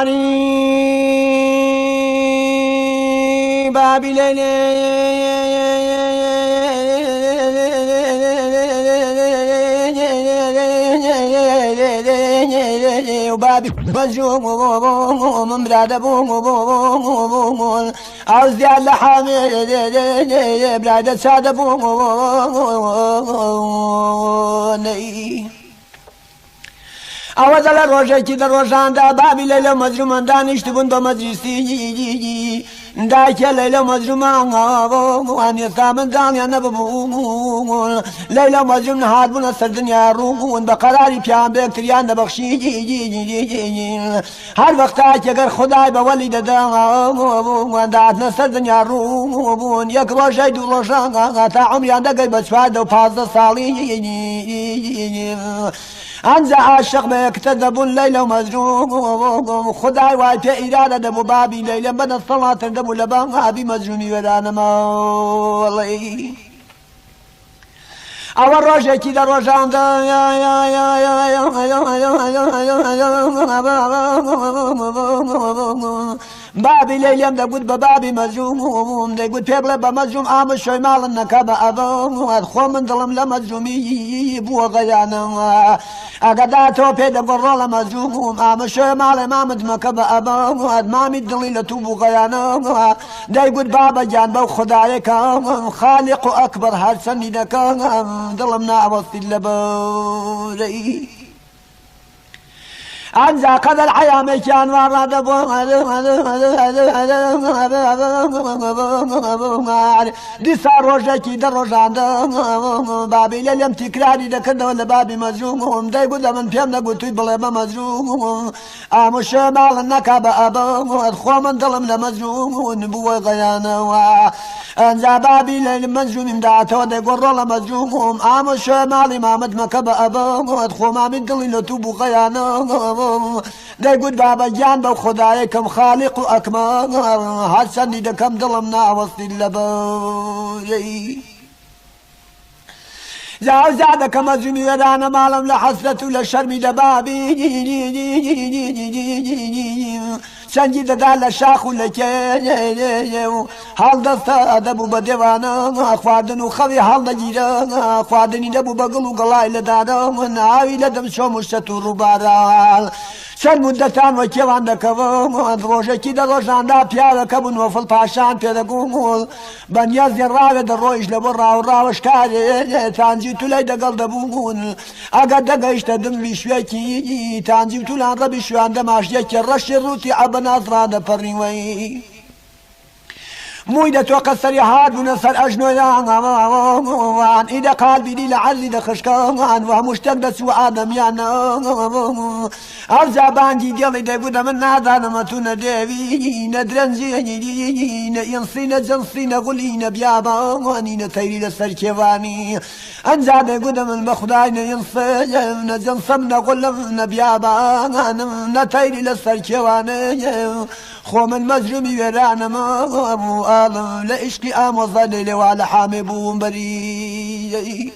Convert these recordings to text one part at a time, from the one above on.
وعري بابي وبابي مجنون من براد ابوه عاوز على حامل براد ساد ابوه عوض على روجه كده روجان دا بابي ليلة مجرمان دانشت بن بمجلسي داك ليلة مجرمان واني ثامن دان يا نبو ليلة مجرم هاد بنا سردنيا روغون بقراري بيان بكتريان نبخشي هر وقتاك اگر خدای بولید دان داتنا سردنيا روغون یک روجه دو روجان تا عمریان دا قیبت شواد و 15 سالی انزا عاشق ما يكتذب الليلة ومجنون خداي واي في إرادة دمو بابي ليلة بنا الصلاة دمو لبان غابي مجنوني ودانا مالي اول روجه كده روجان دا بابي ليليم دا قد بابي مجوم دا قد بيبلا بمجوم عام الشوي مال النكابة أبا خو من ظلم لمجومي بو غيانا أقداتو بيدا قرر لمجوم عام الشوي مال مامد مكابة أبا مامي الدليلة بو غيانا دا قد بابا جان بو خدايك خالق أكبر هرسني دكا ظلمنا وسط اللبوري أنزا قد الحياة مكان ورد دي صار روجكي دروجان بابي لليم تكراري دكنا ولا بابي مجروم دا يقول من فيهم نقول توي بلا ما مجروم مش مال النكابة أبا خو من ظلم لمجروم نبوة غيانا أنزا بابي لليم مجروم دعته دا يقول رولا مجروم مش مال إمامد مكابة أبا خو ما من دليل توبو غيانا دا يقول بابا جان بو خدايكم خالق أكبر حسني دكم ظلمنا وسط اللبوري زادك مزمي ودانا مالم لحسرة لشرمي دبابي سنجي دالا شاخو لكي حال دستا دبو بدوانا اخواردنو خوي حال دجيرا اخواردني دبو بقلو قلاي لدادا من عاوي لدم شو مشتو ربارا سن مدتان وكيوان دكوا روجكي دروجان دا بيالا كبن وفل باشان بيالا قومول بنياز الراوي درويش لبرا وراوش كاري تانجي تولي دقل دبون اقا دقايش تدن لي شويكي تانجي تولان ربي شوان دماش يكي رش الروتي عبن أزران برنوي مويدة توقع هاد ونصر أجنوان إذا قلبي لي لعلي دخشكان ومشتاق دسو آدم يانا أرزابان دي ديالي داقودا من نادانا ماتونا ديوي ندرن زيني ينصينا جنصينا غلينا بياباني تيري لسر كيواني أنزا داقودا من بخداين ينصينا جنصمنا غلمنا بياباني نتيري لسر كيواني خو من مجرمي ورانا ما لا اشكي وظلل وعلى حامي بوم بري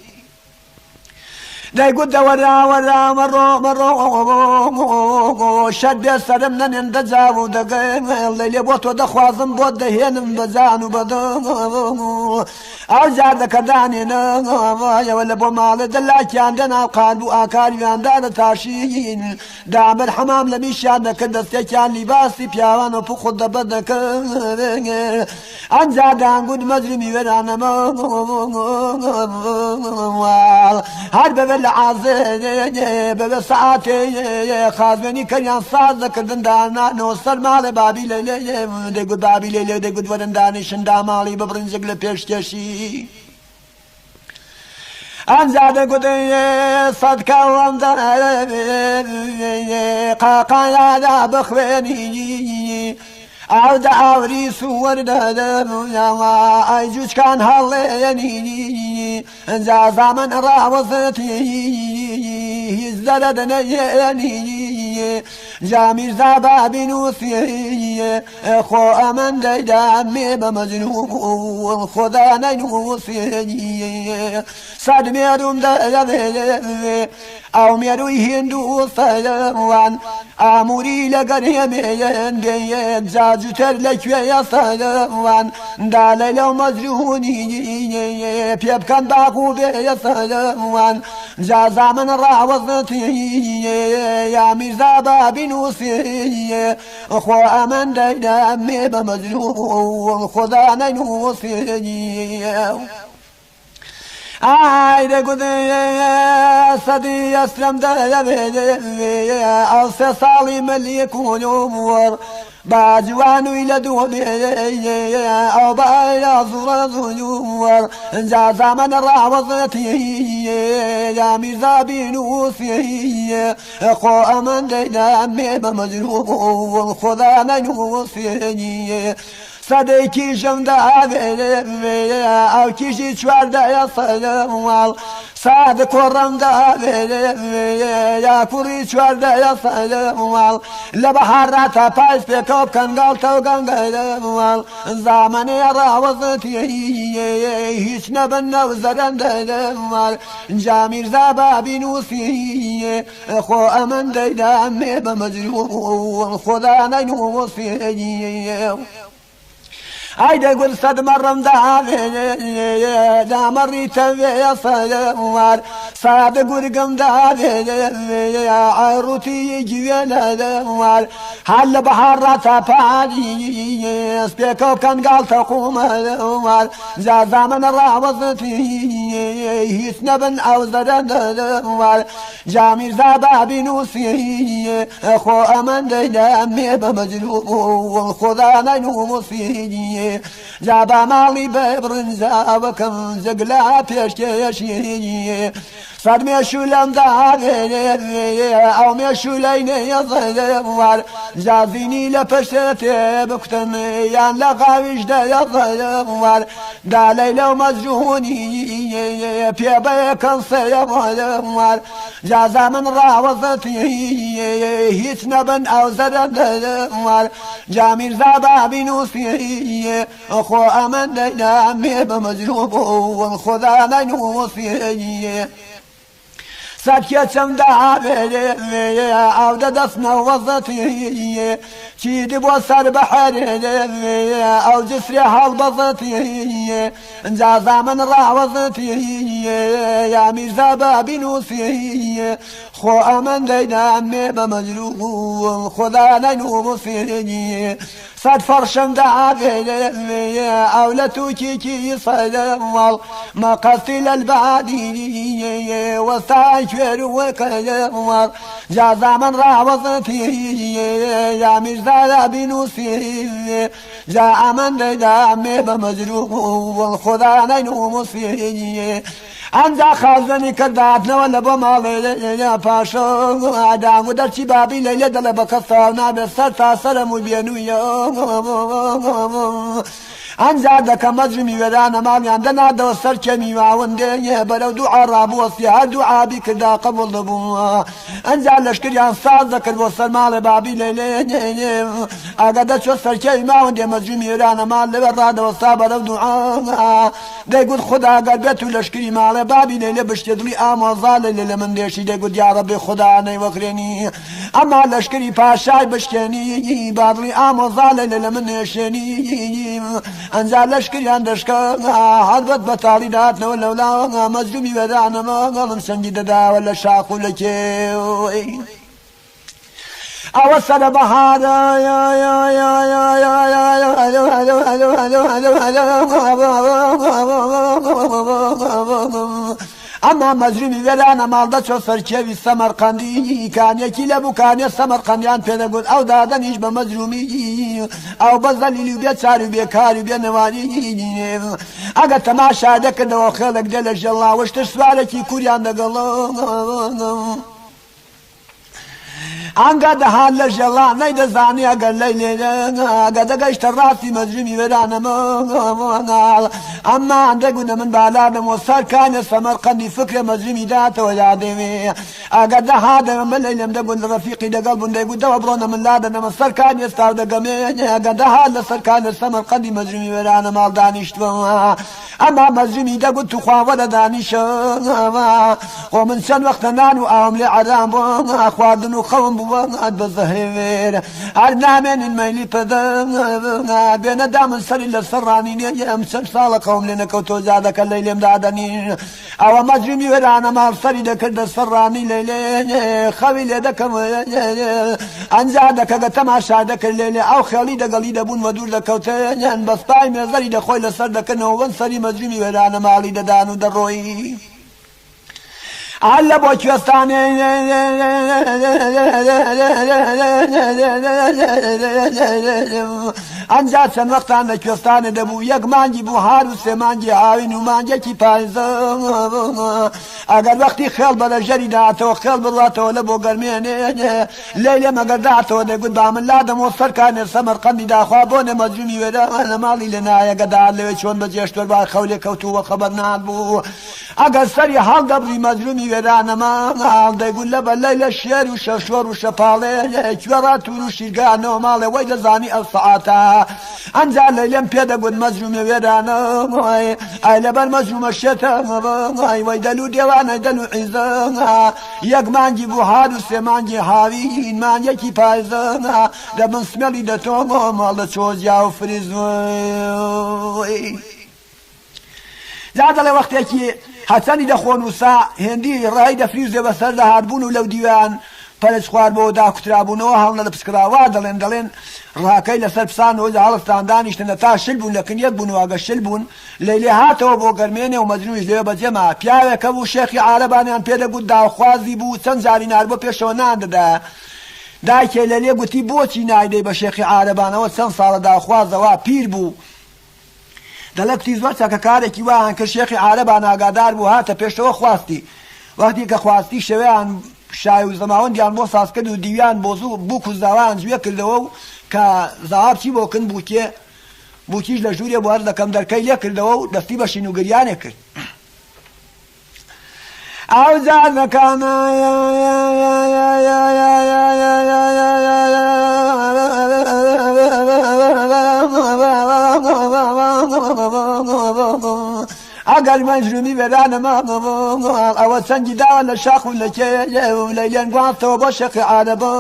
دا يقول دا ورا مرو شد السرمنا نندزاو دا الليل بوتو دا خوازم بود دا هين بزانو بدو أرجع دا كدانينا ولا بمال دلاك عندنا قالبو آكاري عندنا تاشين دعم الحمام لميشان دا كدس يكان لباسي بيوانو فخد دا بدك أنزا دا نقول مجرمي ورانا هاد العازي بساعتي خازني كان صاد كردن دانا نوصل مال بابي ليلي دقود بابي ليلي دقود ودن دانشن دامالي ببرنزق لبيشكشي أنزا دقود صدقا وانزا قاقا يادا بخويني عود عوري صور دادا أيجوش كان هاليني انزا زمن راوزتي الزلد نيني جامیر زابا بنووسی خۆ ئەمەن دەیدامێ بە مەجنون خۆدا نەینووسی سەد مێروم دەوێ ئەو مێروی هێندوو سەلەوان ئاموری لەگەر هێمێن بێت جاجوتەر لەکوێیە سەلەوان داڵێ لەو مەجنونی پێ بکەن باق و بێ سەلەوان جازا من ڕاوەزەتی یا میرزا بە بنووسی خۆ ئەمەن دەیدامێ بە مەجنون خۆدا نەینووسی ئای دەگوتێ سەدی ئەسلەم دەبێ ئەو سێ ساڵی مەلیک و نووەڕ با جوانووی لە دووە بێ ئەو بەیا زوڕە زووەڕ جازا من ڕاوەزەتی یا میرزا بنووسی خۆ ئەمەن دەیدامێ بە مەجنون خۆدا نەینووسی سەدەیکی ژەم دەبێ ئەو کیژی چواردەیە سەلەوان ساد کوڕم دەبێ یا کوڕی چواردەیە سەلەوان لە بەهاردا تا پاش پێکەوە بکەن گاڵتە و گەنگەلەوان زامانێ ڕاوەزەتی هیچ نەبن نەو زەرەندەلەوان جا میرزا بە بنووسی خۆ ئەمەن دەیدامێ بە مەجنون خۆدا نەینووسی ئای دەگوت سەد مەڕم داوێ دامەڕی تەوێ سەلەوان سادە گورگم داوێ ئایڕوتی گوێ لەلەوان هەر لە بەهارڕا تا پاریس پێکەوە بکەن گاڵتە قومەلەوان جازا من ڕاوەزەتی هیچ نەبن ئەو زەرەندەلەوان جا میرزا بە بنووسی خۆ ئەمەن دەیدامێ بە مەجنون خۆدا نەینووسی جا با ماڵی بە برنجا بکەم جگلا پێشکێشی سەد مێشوو لەم داوێ ئەو مێشوو لای نەیەزەلەوان جازینی لە پەشتە تێ بکوتم یان لە قاویش دەیەزەلەوان داڵێ لەو مەجنونی پێ بەیەکەم سەیەوەلەوان جازا من ڕاوەزەتی هیچ نەبن ئەو زەرەندەلەوان جا میرزا بە بنووسی خۆ ئەمەن دەیدامێ بە مەجنون خۆدا نەینووسی سەد کێچەم داوێ ئەو دەدەستنەوەزەتی چیدی بۆ سەر بەحەرێ ئەو جسرێ هەڵبەزەتی جازا من ڕاوەزەتی یا میرزا بە بنووسی خۆ ئەمەن دەیدامێ بە مەجنون خۆدا نەینووسی سەد فەرشم داوێ ئەو لە تووکێکی سەلەوان مەقەسی لەلبادی وەستای کوێر وەکەلەوان جازا من ڕاوەزەتی یا میرزا لە بنووسی جا ئەمەن دەیدامێ بە مەجنون خۆدا نەینووسی ئەمجا خازنی کرداتنەوە لە بۆ ماڵێ پاشە ئادام و دەرچی بابی لەیلێ دەڵێ بە کەساو نابێت سەر تا سەرم و بێنوویە ئەنجا دەکەم مەجمی وێرانە ماڵیان دەنادەوە سەر کەمی واوەندێ بەرەو دوعا ڕابوەستی هەر دوعابی کردا قبوڵ دەبووە ئەنجا لەشکریان ساز دەکرد بۆ سەر ماڵێ بابی لەیلێ ئاگە دەچۆ سەرکەوی ماوەندێ مەجمی وێرانە ماڵ لەوێ ڕادەوەستا بەرەو دوعا دەیگوت خوددا گەر بێت و لەشکری ماڵێ بابی لەیلێ بشتێ دڵی ئامۆزا لەیلێ لە من دێشی دەیگوت یا ڕەبی خوددا نەیوەکرێنی ئەما لەشکری پاشای بشکێنی بادڵی ئامۆزا لەیلێ لە من نێشێنی ئەنجا لەشکریان دەشکە هەربەت بەتاڵی داتنەوە لەولا مەجرومی وێرانەمە گەڵم سەنگی دەداوە لە شاخ و لە کێوەی ئەوە سەرە بەهارە ئەما مەجرومی وێرانە ماڵدە چۆ سەرکێوی سەمەرقەندی کانێکی لە بووکانێ سەمەرقەندیان پێدەگوت ئەو دادەنیش بە مەجرومی ئەو بە زەلیلی و بێ چار و بێکاری و بێنەوانی ئەگە تەماشا دەکردەوە خێڵێک دێ لە ژێڵاوەشتر سوارێکی کوریان دەگەڵ ئەنگە دەهات لە ژێڵان نەیدەزانی ئەگەر لەی لێرە ئەگە دەگەیشتە ڕاستی مەجرومی وێرانەمە ئەمما ئەندەگوونە من بالادم و سەرکانە سەمەرقەندی فکرە مەجرومی داتەوە یادێوێ ئەگەر دەهادەمە من لەیلێم دەبوون لە ڕەفیقی دەگەڵ بوون دەیگوتەوە بڕۆنە من لادەنەمە سەرکان ئێستا دەگەمێ ئەگەر دەهات لە سەرکانە سەمەرقەندی مەجرومی وێرانە ماڵ دانیشتوە ئەما مەجرومی دەگوت تو خواوەرە دانیشەوە خۆ من چەند وەختە نان و ئاوم لێ عەرام بووە خواردن و خەوم بووە بە زەهێوێر هەر نامێنین مەیلی پەدە بێنەدا من سەری لەسەر ڕانینێ ئەم چەند ساڵە قەوم لێ نەکەوتۆ زیادەکە لەی لێم دادەنین ئەوە مەجرومی وێرانە ماڵ سەری دەکردە سەر ڕانی لێ خەوی لێ دەکەم ئەنجا دەکەگە تەماشا دەکرد لێ ئەو خێڵی دەگەڵی دەبوون وە دوور دەکەوتێن بەستای مێزەری دەخۆی لەسەر دەکەنەوە وەن سەری مەجرومی وێرانە ماڵی دەدان و دەڕۆی على بوكيستاني انجا چند وقتان لە کوێستانە دەبوو یەک مانگی بوو هار و سێ مانگی ئاوین و مانگێکی پایزە ئەگەر وەختی خێڵ بەرەژەری داهاتەوە خێڵ بڕاتەوە لە بۆ گەرمێنێ لێلێم ئەگەر داهاتەوە دەیگوت با من لادەمەوە سەرکانێ سەمەرقەندی داخوا بۆ نێ مەجرومی وێرە لە ماڵی لە نایەگە داهات لەوێ چۆن بەجێشتوەر با خەولێ کەوتووە خەبەر نابوو ئەگەر سەری هەڵدەبڕی مەجرومی وێرانەما دەیگوت لە بەلەی لە شێر و شەشۆر و شەپاڵێ کوێڕا توور و شیرگانەوە ماڵێ وەی دەزانی ئەو سەعاتە ئەنجا لەیلێم پێدەگوت مەجرومی وێرانە ئای لەبەر مەجرومە شێتە وەی دەلو دێوانە دەل و عیزە یەک مانگی بوو هار و سێ مانگی هاوین مانگێکی پایزە دەبن سمێڵی دەتۆمە ماڵە چۆزیا و فریزۆی جا دەڵێ وەختێکی هەچەنی دەخۆن و سا هێندی ڕای دەفریزێ بەسەر دەهاتبوون و لەو دیوان پەرش خواردبەوە داکوترابوونەوە هەڵنە لە پسکراوە دەڵێن ڕاکەی لەسەر پسانەوە هەڵستان دانیشتنە تا شل بوون لە کنیەت بوون و ئەگە شل بوون لەیلێ هاتەوە بۆ گەرمێنێ و مەجرومیش لێوە بەجێما پیاوێکە بوو شێخی عارەبانیان پێدەگوت داوخوازی بوو چەند جاری نار بۆ پێشەوە نان دەدا دایکێ لە لێ گوتی بۆچی نایدەی بە شێخی عارەبانەوە چەند ساڵە داوخوازەوە پیر بوو دەڵێ کوتی زۆر چاکەکارێکی وایان کرد شێخی عارەبان ئاگادار بوو هاتە پێشەوە خواستی وەختی کە خواستی شەوەیان شای و زەماوەندیان بۆ ساز کرد و دیویان بووک و زاوان جوێ کردەوە و کە زاواب چی بۆ کن بووکێ بووکیش لە ژوورێ بۆ هەر دەکەم دەرکەی لێ کردەوە و دەستی بە شین و گریانێ کرد ئەو جارەکانە ئەگەر مەجرومی وێرانەما ئەوە چەندی داوە لە شاخ و لە کێ لەیلێن گواستەوە بۆ شێخی عارەبە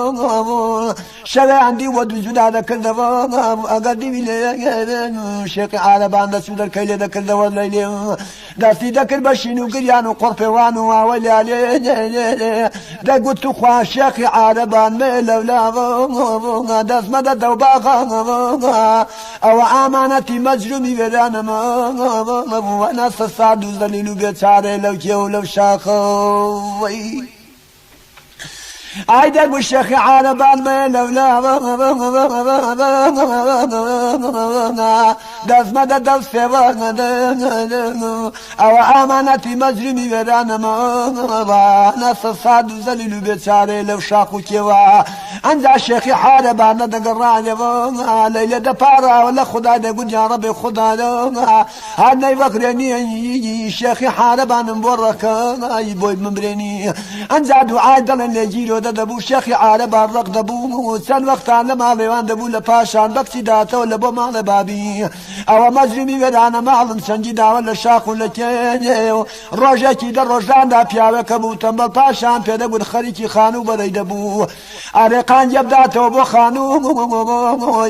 شەوێ ئەندی وە دوو جودا دەکردەوە ئەگەر دیوی لێ شێخی عارەبان دەچوو دەرکەی لێ دەکردەوە لەیلێ دەستی دەکرد بە شین و گریان و قڕپێوان و واوە لالێ دەگوت تو خوا شێخی عارەبان مێ لەولاوە دەستمەدە دەوباغە ئەوە ئامانەتی مەجرومی وێرانەما نەسە ساد و زەلیل و بێچارێ لەو کێ و لەو شاخەوەی ئای دەگوت شێخی عارەبان مێ لەولاوە دەستمەدە دەستێوە ئەوە ئامانەتی مەجرومی وێرانەما نەسە ساد و زەلیل و بێچارێ لەو شاخ و کێوە ئەنجا شێخی عارەبانە دەگەڕانەوە لەیلێ دەپاڕاوە لە خوددا دەگوت یا ڕەبێ خوددا هەر نەیڤەقرێنی شێخی عارەبانم بۆ ڕەکەی بۆی بمبرێنی ئەنجا دوعای دەڵێن لێ گیرۆ دەبوو شێخی عارەبان ڕق دەبوو چەند وەختان لە ماڵێوان دەبوو لە پاشان بەکچی داتەوە لە بۆ ماڵێ بابی ئەوە مەجرومی وێرانە ماڵم چەندی داوە لە شاخ و لە کێنێ و ڕۆژێکی دە ڕۆژداندا پیاوەکە بوو تەمبەڵ پاشان پێدەگوت خەریکی خانوو بەرەی دەبوو ئارێقان یەبداتەوە بۆ خانوو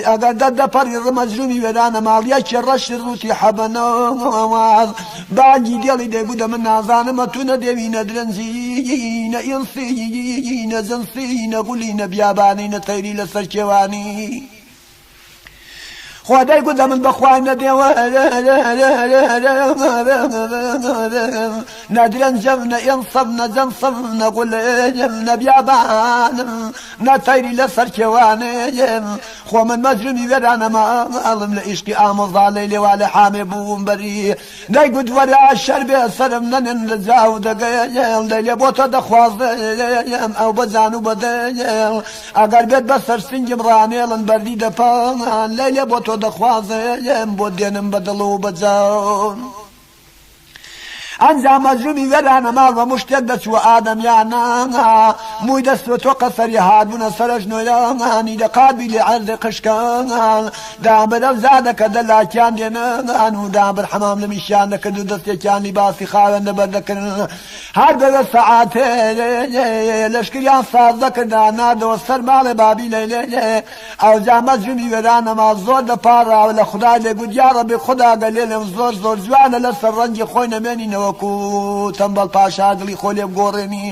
ئەگەر دەپەڕی مەجرومی وێرانە ماڵیەکی ڕەشی ڕووتی حەبەنەوە باگی دێڵی دەیگوت من نازانمە تو نەدێوینە درەنجی نە ئیڵسی نە جنسی نە گولی نە بیابانی نە تەیری لەسەر کێوانی خوا دەیگوت من بەخوای نەدێوە ندرنجم ينصب نجنصب نقول نبيابان نتيري لسر كوانيم خو من مجرمي ورانا ما أظلم لإشكي آمض علي وعلى حامي بوم بري نيقود ورا الشرب سرم نن رزاو دقيل ديلي بوتا دخواز أو بزانو بديل أقر بيت بسر سنجم رانيلن بردي دفان ليلي بوتا دخواز بودينم بدلو بزاون انجا مجرمي ورانا مال ومشتدت وآدم يانا موي دستو توقف يهادون سرجنو ياني لقابل عرض قشكان دابر زادك دلا كان ينان ودابر حمام لمشانك دست كان لباسي خاوند بردكن هاد الساعات لشكريان صادك دانا دوستر مال بابي ليلي او جا مجرمي ورانا مال زور دپارا ولا خدا لقود يا ربي خدا قليل زور زور جوانا لسر رنجي خوينا مني وەکو تەمبەڵ پاشا دڵی خۆ لێ بگۆڕێنی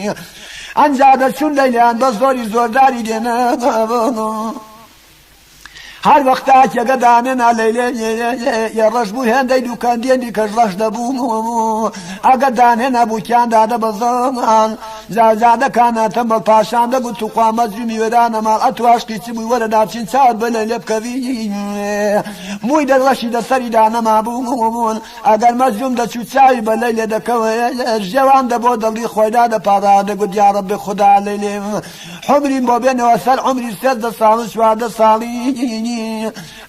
ئەنجا دەچوون لەیلیان بە زۆری زۆرداری دێنە هەر وەختا کێگە دانێنا لەیلێ ڕەش بوو هێندەی دووکاندێنی کەش ڕەش دەبوو ئەگە دانێنا بووکیاندا دەبەزەمان زادەکانە تەمبەڵ پاشان دەگوت و خوا مەجرومی وێرانە ماڵ ئەتواشقی چ بووی وەرە داچین چاوت بە لە لێ بکەوی مووی دەڕەشی دەسەریدا نەمابوون ئەگەر مەجروم دەچوو چاوی بە لەی لێ دەکەوە ژێوان دەبۆ دڵی خۆیدا دەپاڕا دەگوت یا ڕەبی خوددا لەیلێ عمریم بۆ بێنەوە سەر عمری 13 ساڵ و 14 ساڵی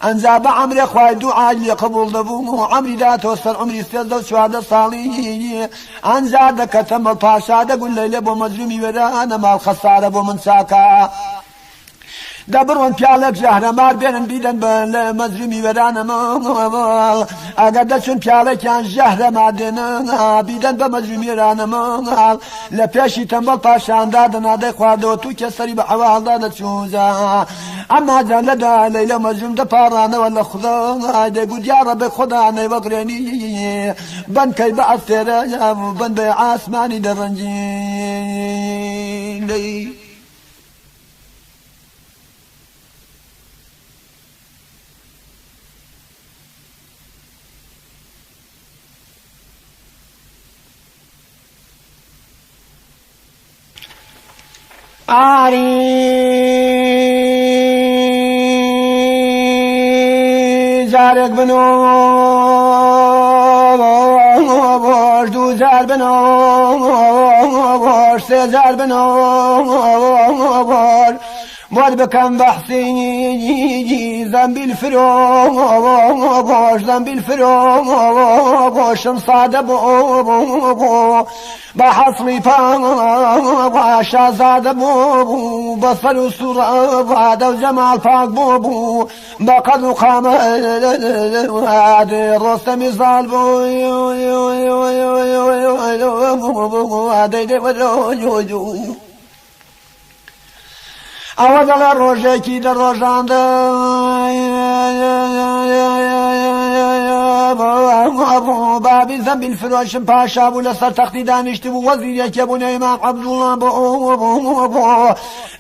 ئەنجا بە عەمرێ خوای دوعای لێ قبوڵ دەبوو عەمری داتەوە سەر عمری 13 و 14 ساڵی ئەنجا دەکە تەمبەڵ پاشا دەگوت لەیلێ بۆ مەجرومی وێرانە ماڵ خەسارە بۆ من چاکە دەبڕۆن پیاڵێک ژەهرەمار بێنن بیدەن بە لە مەجرومی وێرانە ماڵ ئەگەر دەچون پیاڵێکیان ژەهرەمار دێنن بیدەن بە مەجرومی وێرانە ماڵ لە پێشی تەمبەڵ پاشاندا دەنادەی خواردەوە تو کێسەری بە حەواڵدا دەچوونجا ئەما جا لەدا لەیلە مەجروم دەپاڕانەوە لە خوددا دەگوت یا ڕەبێ خوددا نەیوەگرێنی بنکەی بە ئەستێرە بن بە ئاسمانی دەڕەنجی آری جارێک بنەوە دو جار بنەوە سێ جار بنەوە بود بكم بحثي ذنبي الفروش ذنبي الفروش مصاد ابو بحصلي فاشا زاد ابو بصر وصورة بعد وجمال فاق بوبو بقد وقام رستم ظالبو ئەوە دەڵێ ڕۆژێکی دەڕۆژاندە بابی زەمبیل فرۆشم پاشا بوو لەسەر تەختی دانیشتی بوو وەزیرێکێ بوو نەیمام عەبدوڵڵا بۆ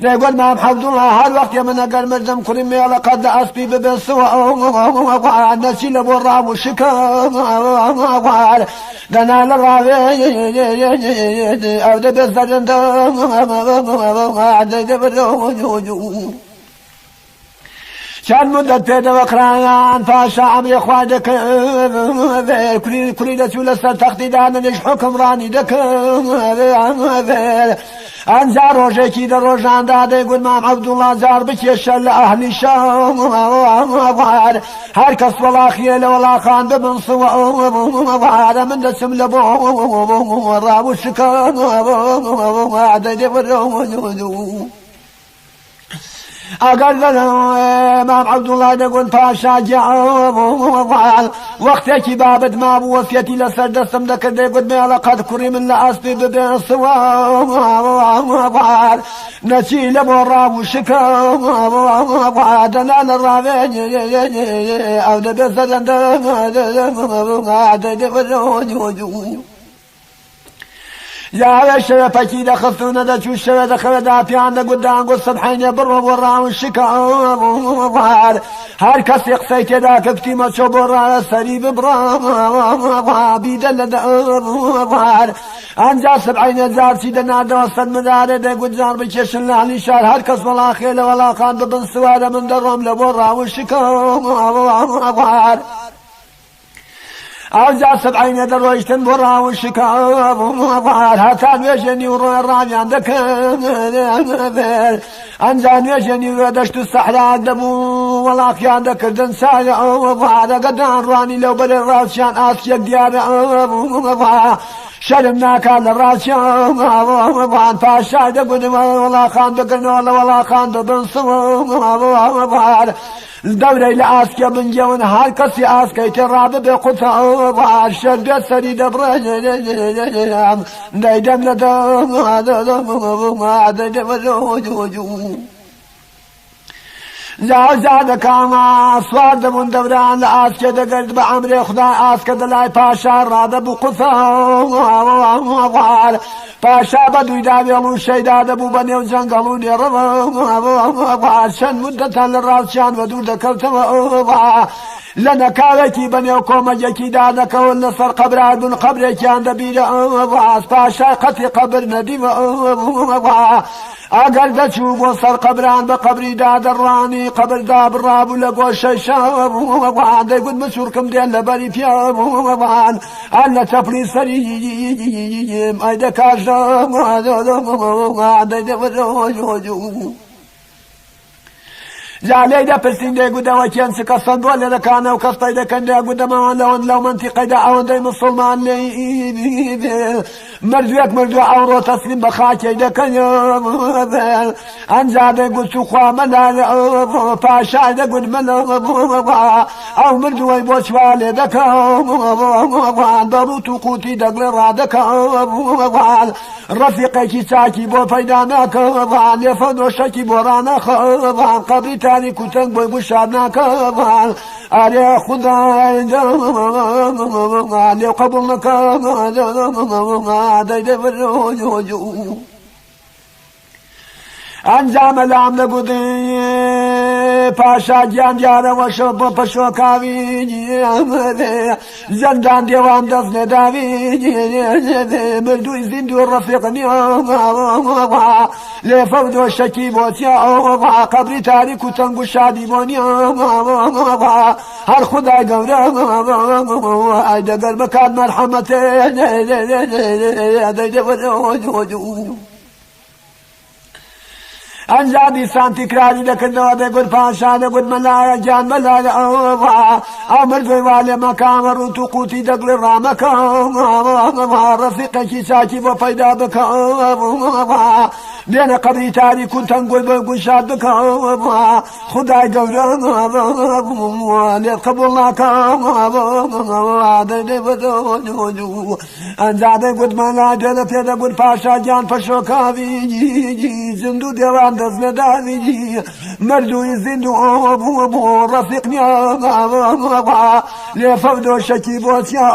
لێگوت مام عەبدوڵڵا هەر وەختێ من ئەگەر مردم کوڕی مێڵە قەت لە ئەسپی ببێسەوە نەچی لە بۆ ڕاو و شکار دەنا لە ڕاوێ ئەو دەبێت زەرەندە چند مدت پێدەوە کرایان پاشا ئەمری خوا دەکەوێ کوری دەچوو لەسەر تەختی دانەنیش حوکمڕانی دەکەوێ ئەنجا ڕۆژێکی دەڕۆژاندا دەیگوت مام عەبدوڵڵا جار بکێشە لە ئەهلی شام هەر کەس وەڵاخیە لە وەڵاخان ببنسەوە من دەچم لە بۆ ڕاو و شکار ئەگەر مام عەبدوڵڵا دەگوت پاشا جیاوەڵ وەختێکی بابەت مابوو وەسیەتی لەسەر دەستم دەکرد دەیگوت مێڵە قەت کوڕی من لە ئەسپی ببێسەوە نەچی لە بۆ ڕاو و شکار دەنا لە ڕاوێ ئەو دەبێت زەرەندە يا شرفكي دخلتونا دا شو شرف دخل دافي عندك قدام قصة بحين برا ورا والشكار هر كس يقصيت داك بتيمة شبرا سريب برا بيدل دار انجا سبعين زار سيدنا دوصد مدار دا قدام بكيش اللي شار هر كس ولا خيل ولا خان بن سوار من درهم لبرا والشكار أرجع سبعين درويشتن برا والشكار هاتان ويجني وروي الرامي عندك أنزان ويجني ودشت الصحراء دبو والأخي عندك الدنسايا وهذا قدان راني لو بدل راسيان آسيا ديار شرمنا كان الراسيان وان فاشا دقن ولا خان دقن ولا خان دقن صور الدورة إلى آسكا من جون هالكسي آسكا يترابي بقطع الشرق سريد برجم دايدم لدم زاد كاما صواد من دوران لآسكا دقرد بعمري خدا آسكا دلاي باشا راد بقطع باشا بدوي دابيلو شيداد ابو بني وزنقلوني رضا شن مدة للراس شان ودور دكرتم لنا كالتي بني وكوما جكي دادك والنصر قبر بن قبر كان دبيل باشا قتي قبر نديم اقل دشوق وصل قبران بقبري داد الراني قبر داب الراب ولقو الشيشاب وعندي قد مسوركم ديال لبري فيام انا تفلي سريم ايدا كاشام عندي دفر زعلي دا بسين دا قد وكيان سكسن دولي دا كان وكسطي دا كان دا قد ما لو منطقة دا عون دا مسلمان لي مرجوك مرجو عورو تسليم بخاكي دا كان انزا دا قد سخوا ملا فاشا دا قد ملا او مرجو يبوش والي دا كان ضروتو قوتي دا قلرا دا كان رفيقي كي ساكي بو فايدانا كان يفضو شاكي بورانا خان قبري تاني كتن بوي بشارنا كان علي خداي علي قبلنا كان دايدي بالروجو انجام العمل قدي پاشا جان جاره وشو پشو کاوی زندان دیوان دست نداوی مردوی زندو رفیقنی لفودو شکیب و تیا قبری تاریک و تنگو شادی بانی هر خدای گوره ای دگر بکاد مرحمت انزادي سانتي كرادي لكنه بيقول فاشا بيقول ملايا جان ملايا امر في والي مكان روتو قوتي دقل الرامك رفيقك ساكي وفيدا بك بين قبري تاري كنت نقول بيقول شاد بك خداي قولا لقبولناك انزادي قد ملايا جان فيدا قول فاشا جان فشوكاوي زندو ديوان دز نداوي مردو يزندو رفيقني لفودو شكيبوت يا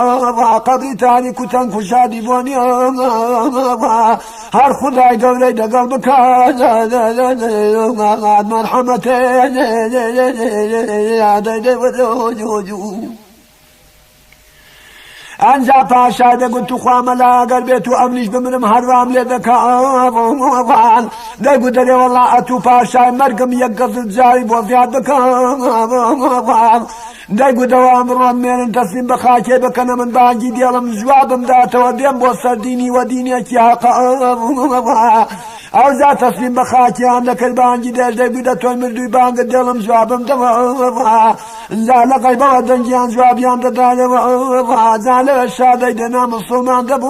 قبري تاني كتن كشادي بوني هر خداي قولي دقل بكا مرحمتين انزا پاشا دا قلت خواه ملا قلبيتو امنش بمنم حرام لدكا دا قلت لي والله اتو پاشا مرقم يقص الزايب وفياد بكا دا قلت وامر من تسليم بخاكي بكنا من باقي ديالم جوابم داتا وديم بوصر ديني وديني كياقا او ذا تسليم بخاكي عندك البانجي ديش دا قلت توي مردوي بانق ديالم جوابم دوا لا لقيب ودنجيان جوابيان دا زال الشادي دنا مسلمان دبو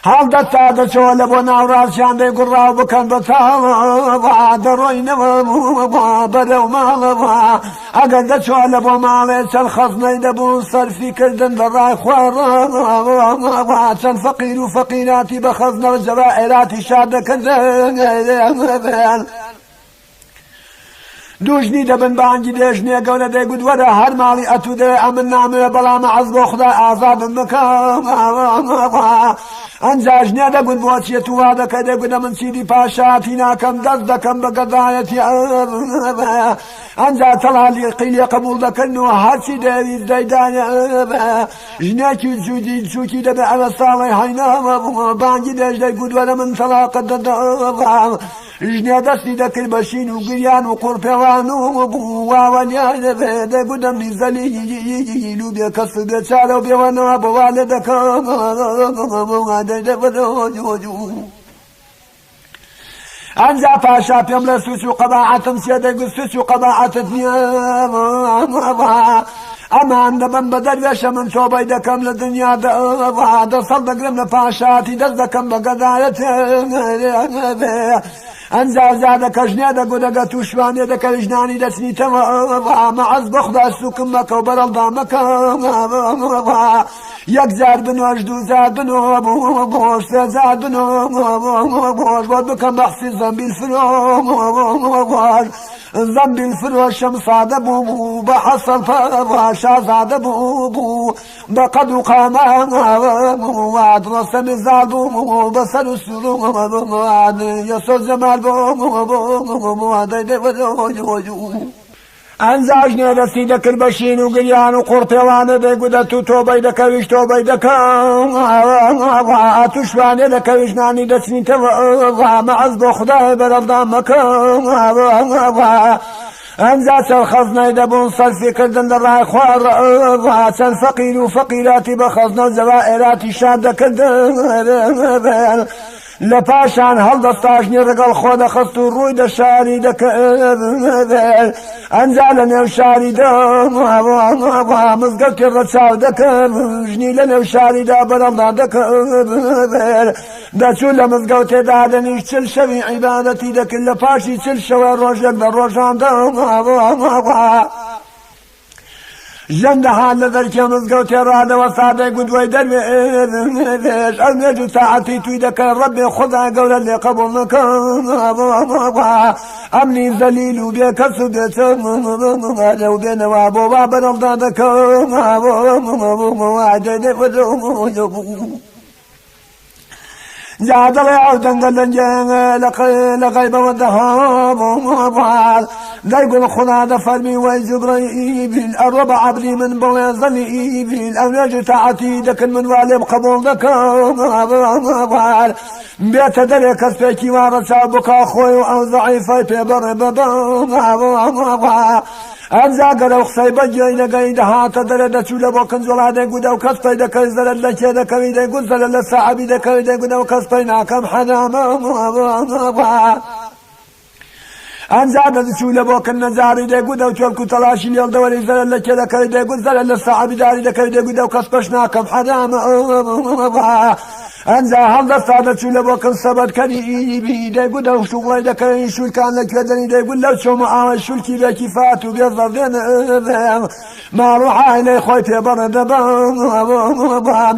هل دتا شول بنا وراشان دي قراو بكن بتا دروين بدو مال اقد شول بو مال الخصني دبو صرفي كردن دراي خوار فقير وفقيراتي بخزن الجوائرات شاد كذا دوژنی دەبن بانگی دێژنێ گەورە دەیگوت وەرە هەر ماڵی ئەتو دێ ئەمن ناموێ بەڵام عەز بۆ خودای ئازادم بکەم ئەنجا ژنێ دەگوت بۆ چێت و وا دەکەی دەگوت ئەمن چیدی پاشاتی ناکەم دەست دەکەم بە گەدایەتی ئەنجا تەڵالی قیلێ قبوڵ دەکەن و هەرچی دەویست دەیدایە ژنێکی جوودی چووکی دەبێ ئەوە ساڵی هەیناوە بانگی دێژ دەیگوت وەرە من تەلاقت دەدەم ژنێ دەستی دەکرد بە شین و گریان و قوڕپێوان و واوەلیان دەبێ دەگوتم نیزەلی و بێ کەس بێ چارە و بێوەنەوە بەوا لێ دەکەم ئەنجا پاشا پێم لە سوچ و قەباعەتم چێ دەیگوت سوچ و قەباعەتت نییە ئەمان دەبم بە دەروێشە من تۆبەی دەکەم لە دنیادا دەسەڵ دەگرم لە پاشاتی دەست دەکەم بە گەدایەت ئەنجا زادەکە ژنێ دەگوت ئەگە تووشوانێ دەکەوی ژنانی دەچنیتەوە مەعەز بەخدا سووکم مەکە و بەرەڵدا مەکە یەک جار بنۆش دوو جار بنۆ بۆش سێ جار بنۆ بۆش بۆ بکەم بەحسی زەمبیل فرۆش زەمبیل فرۆشم سادە بوو بە حەسەن شازادە بوو بە قەد و قامان ڕەسە مزار بوو بەسەر و سوڕ یەسۆ جەمال ئەنجا ژنێ دەستی دەکرد بە شین و گریان و قوڕپێوانە دەیگوتە تو تۆبەی دەکەویش تۆبەی دەکەم تووشوانێ دەکەوی ژنانی دەچنیتەوە مەعەز بۆ خودای بەرەڵدا مەکەم ئەنجا چەند خەزنەی دەبوون سەرفیکردن لە ڕای خوار چەند فەقیر و فەقیراتی بە خەزنە و جەواهێراتی شار دەکردن لە پاشان هەڵدەستاشنی ڕگەڵ خۆ دەخست و ڕووی دە شاری دەکرد ئەنجا لە نێو شاریدا مزگەوتی ڕەچاو دەکرد ژنی لە نێو شاریدا بەرەڵدا دەکرد دەچوو لە مزگەوتێدا دەنیش چل شەوی عیبادەتی دەکرد لە پاشی چل شەوە ڕۆژێک لە ڕۆژاندا ژەندەهان لە دەرکێ مزگەوتێ ڕادەوە سادەی گوتوەی دەروێش ئەو نوێژ و تاعەتی توی دەکەن ڕەبێ خودای گەورە لێ قەبوڵ نەکەن ئەمنی زەلیل و بێ کەس و بێچەن لەو بێنەوە بۆ وا بەرەڵدا دەکەن جا دەڵێ ئەو دەنگە لەنجێ لە غەیبەوە دەهات دەیگوڵ خوددا دەفەرمی وەی جوبرەئیل ئەڕۆ بە عەبری من بڵێ زەلیل ئەو نوێژی تاعەتی دەکەن من وا لێم قەبوڵ دەکەم بێتە دەرێ کەس پێکی وا ڕەچاو بکا خۆی و ئەو زەعیفەی پێبەڕێ ئەنجا گەرە و قسەی بەگوێی نەگەی دەهاتە دەرێ دەچوو لە بۆ کنجوڵا دەیگوت ئەو کەس پەی دەکەی زەرت لە کێ دەکەوی دەیگوت زەرت لە سەعەبی دەکەوی دەیگوت ئەو کەس پەی ناکەم حەرامە ئەنجا دەچوو لە بۆ کن نەجاری دەیگوت ئەو چۆلک و تەلاشی لێڵ دەوەری زەرت لە کێ دەکەوی دەیگوت زەرت لە سەعەبی داری دەکەوی دەیگوت ئەو کەس پەش ناکەم حەرامە ئەنجا هەڵدەستا دەچوو لە بۆ کن سەبەتکەری دەیگوت ئەو شوڵەی دەکەوی شولکان لەکوێ دەنی دەیگوت لەو چۆمە ئاوە شولکی بێکی فات و بێ زەردێن ماڵ و عایلەی خۆی پێبەڕێ دەبەم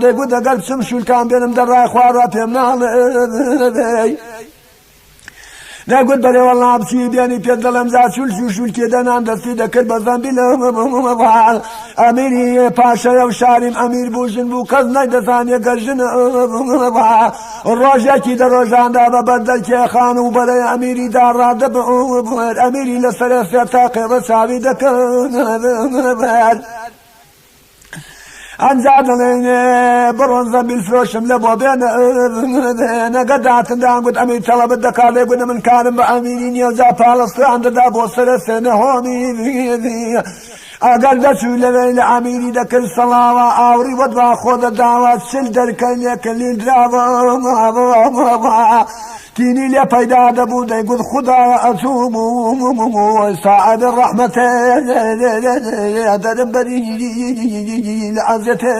دەیگوت ئەگەر بچم شولکان بێنم دەڕای خوارە پێم ناڵێ دەگوت بەرێ وەڵا بچی بێنی پێ دەڵێم جا شولکێ دەنان دەستی دەکرد بە زەمبیل ئەمیری پاشەیە و شاریم ئەمیر بوو ژن بوو کەس نەیدەزانێ گەژن ڕۆژێکی دە ڕۆژاندا بە بەردەرکێخان و بەرەی ئەمیری داڕادەبێت ئەمیری لەسەرە سێ تاقی ڕەچاوی دەکەن ئەنجا دەڵێن بڕۆن زەمبیل فرۆشم لە بۆ بێنە نەگە داتندان گوت ئەمیر تەڵەبت دەکات لێ گوتە من کارم بە ئەمیری نییە و جا پاڵستیان دەدا بۆ سەرە سێنە هۆمی ئەگەر دەچوو لەوێ لە ئەمیری دەکرد سەڵاوە ئاوری وەدوا خۆ دەداوە چل دەرکەی لێکە لیل دراوە تینی لێ پەیدا دەبوو دەیگوت خودایە ئەچووم ساعەد ڕەحمەتێ دەرم بەری لە عەزیەتێ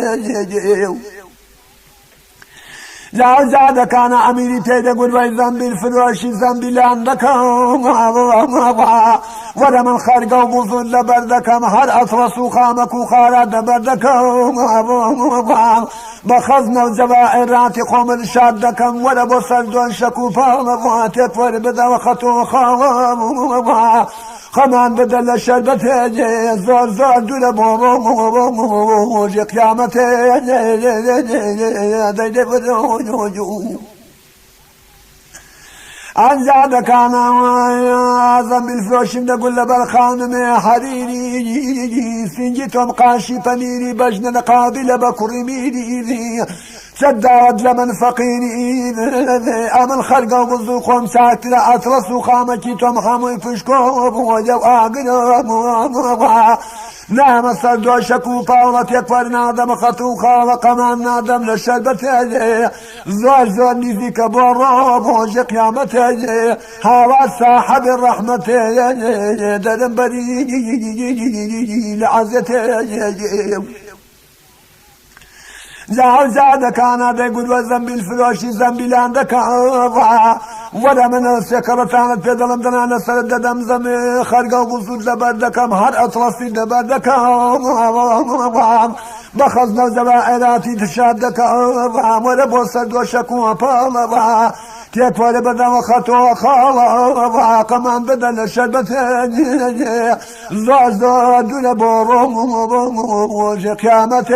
جا دەکانە ئەمیری پێی دەگوت وەی زەمبیل فرۆشی زەمبیلان دەکەم وەرە من خەرگە و بوزون لەبەر دەکەم هەر ئەتڵەس و خامەک و خارە دەبەر دەکەم بە خەزنە و جەواهێراتی خۆمن شاد دەکەم وەرە بۆ سەر دوێن شەک و پاڵە تێت وەرە بدەوە خەتۆ خاوە خمان بدل شربته زور زور دول بوروج قيامته أنزاد كان أعظم بالفروش نقول لبالخانم حريري سنجتهم قاشي فنيري بجن قابل بكر ميري سداد لمن فقيري أمن خلق وغزوكم ساتنا أطرسوا خامكتهم حمي فشكوب وجو آقنا نعم الصدو شكو فاولت يكفر نادم خطو خالق من نادم للشربة زور زور نزيك بورو بوش قيامته هوا صاحب الرحمة دلم بري لعزته زاد كان هذا يقول والذنب الفروش ذنبي لعندك ولا من السكرة في ظلم دنا نسرد دم زم خرق وغسول لبردكم هر أطلسي لبردكم بخزنا زبائراتي تشادك ولا بوسد وشكو أبالا تكفر بدن وخطو خالا كمان بدن الشربة زوزو دون بورو قيامته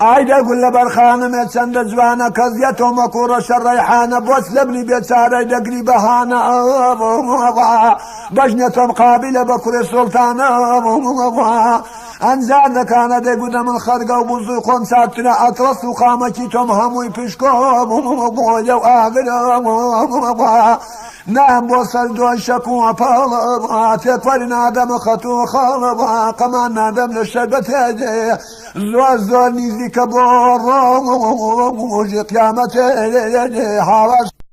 عيدا كل برخان متسند زوانا كزيتو مكورش الريحانة بوسلبني بيتساري دقري بهانا بجنة مقابلة بكر السلطانة أنزاد كان دي قدام الخرقة وبزوكم ساتنا أطرس وقامتهم هموي بشكوب ويو آغر نعم وصل دون شكو أفالا تكفر نادم خطو خالبا كمان نادم للشربة زور زور نيزي كبور قيامته حواش